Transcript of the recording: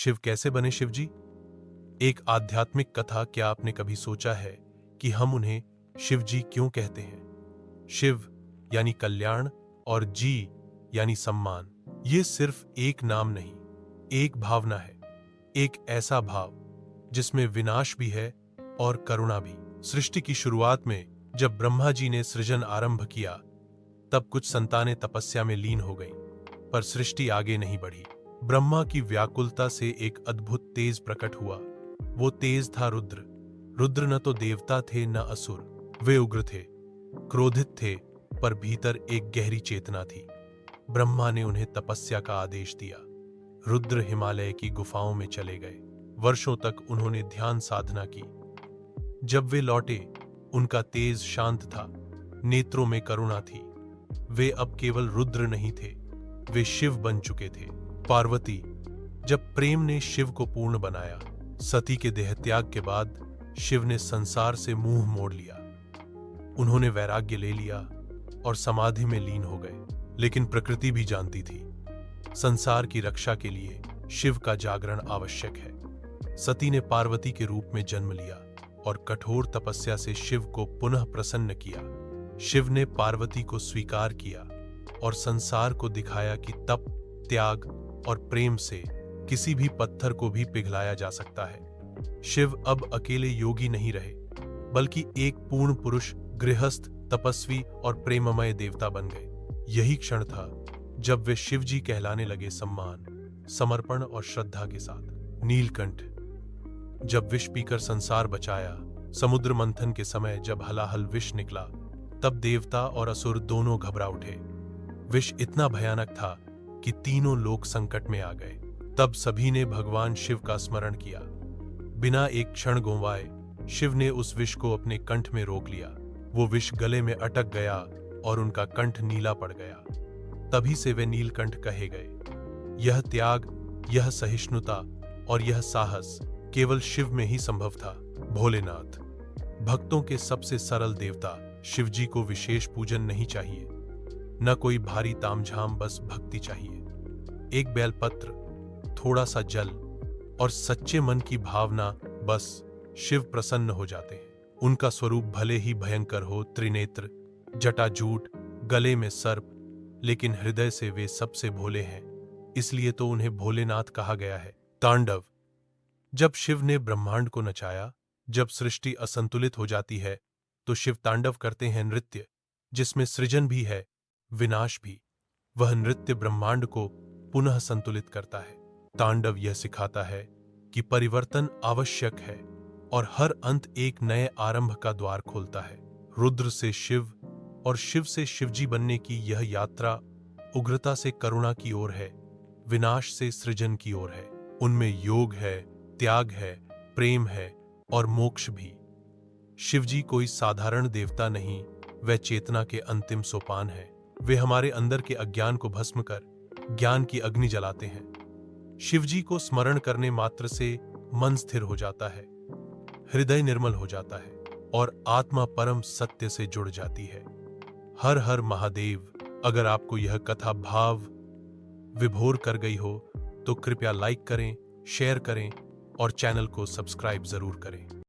शिव कैसे बने शिव जी? एक आध्यात्मिक कथा। क्या आपने कभी सोचा है कि हम उन्हें शिव जी क्यों कहते हैं? शिव यानी कल्याण और जी यानी सम्मान। ये सिर्फ एक नाम नहीं, एक भावना है। एक ऐसा भाव जिसमें विनाश भी है और करुणा भी। सृष्टि की शुरुआत में जब ब्रह्मा जी ने सृजन आरंभ किया, तब कुछ संतानें तपस्या में लीन हो गईं, पर सृष्टि आगे नहीं बढ़ी। ब्रह्मा की व्याकुलता से एक अद्भुत तेज प्रकट हुआ। वो तेज था रुद्र। रुद्र न तो देवता थे न असुर। वे उग्र थे, क्रोधित थे, पर भीतर एक गहरी चेतना थी। ब्रह्मा ने उन्हें तपस्या का आदेश दिया। रुद्र हिमालय की गुफाओं में चले गए। वर्षों तक उन्होंने ध्यान साधना की। जब वे लौटे, उनका तेज शांत था, नेत्रों में करुणा थी। वे अब केवल रुद्र नहीं थे, वे शिव बन चुके थे। पार्वती, जब प्रेम ने शिव को पूर्ण बनाया। सती के देहत्याग के बाद शिव ने संसार से मुंह मोड़ लिया। उन्होंने वैराग्य ले लिया और समाधि में लीन हो गए। लेकिन प्रकृति भी जानती थी, संसार की रक्षा के लिए शिव का जागरण आवश्यक है। सती ने पार्वती के रूप में जन्म लिया और कठोर तपस्या से शिव को पुनः प्रसन्न किया। शिव ने पार्वती को स्वीकार किया और संसार को दिखाया कि तप, त्याग और प्रेम से किसी भी पत्थर को भी पिघलाया जा सकता है। शिव अब अकेले योगी नहीं रहे, बल्कि एक पूर्ण पुरुष, गृहस्थ, तपस्वी और प्रेममय देवता बन गए। यही क्षण था जब वे शिव जी कहलाने लगे, सम्मान, समर्पण और श्रद्धा के साथ। नीलकंठ, जब विष पीकर संसार बचाया। समुद्र मंथन के समय जब हलाहल विष निकला, तब देवता और असुर दोनों घबरा उठे। विष इतना भयानक था कि तीनों लोग संकट में आ गए। तब सभी ने भगवान शिव का स्मरण किया। बिना एक क्षण गंवाए शिव ने उस विष को अपने कंठ में रोक लिया। वो विष गले में अटक गया और उनका कंठ नीला पड़ गया। तभी से वे नीलकंठ कहे गए। यह त्याग, यह सहिष्णुता और यह साहस केवल शिव में ही संभव था। भोलेनाथ, भक्तों के सबसे सरल देवता, शिव जी को विशेष पूजन नहीं चाहिए, न कोई भारी तामझाम, बस भक्ति चाहिए। एक बेलपत्र, थोड़ा सा जल और सच्चे मन की भावना, बस शिव प्रसन्न हो जाते हैं। उनका स्वरूप भले ही भयंकर हो, त्रिनेत्र, जटाजूट, गले में सर्प, लेकिन हृदय से वे सबसे भोले हैं। इसलिए तो उन्हें भोलेनाथ कहा गया है। तांडव, जब शिव ने ब्रह्मांड को नचाया, जब सृष्टि असंतुलित हो जाती है, तो शिव तांडव करते हैं, नृत्य जिसमें सृजन भी है, विनाश भी। वह नृत्य ब्रह्मांड को पुनः संतुलित करता है। तांडव यह सिखाता है कि परिवर्तन आवश्यक है और हर अंत एक नए आरंभ का द्वार खोलता है। रुद्र से शिव और शिव से शिवजी बनने की यह यात्रा उग्रता से करुणा की ओर है, विनाश से सृजन की ओर है। उनमें योग है, त्याग है, प्रेम है और मोक्ष भी। शिवजी कोई साधारण देवता नहीं, वह चेतना के अंतिम सोपान है। वे हमारे अंदर के अज्ञान को भस्म कर ज्ञान की अग्नि जलाते हैं। शिवजी को स्मरण करने मात्र से मन स्थिर हो जाता है, हृदय निर्मल हो जाता है और आत्मा परम सत्य से जुड़ जाती है। हर हर महादेव। अगर आपको यह कथा भाव विभोर कर गई हो तो कृपया लाइक करें, शेयर करें और चैनल को सब्सक्राइब जरूर करें।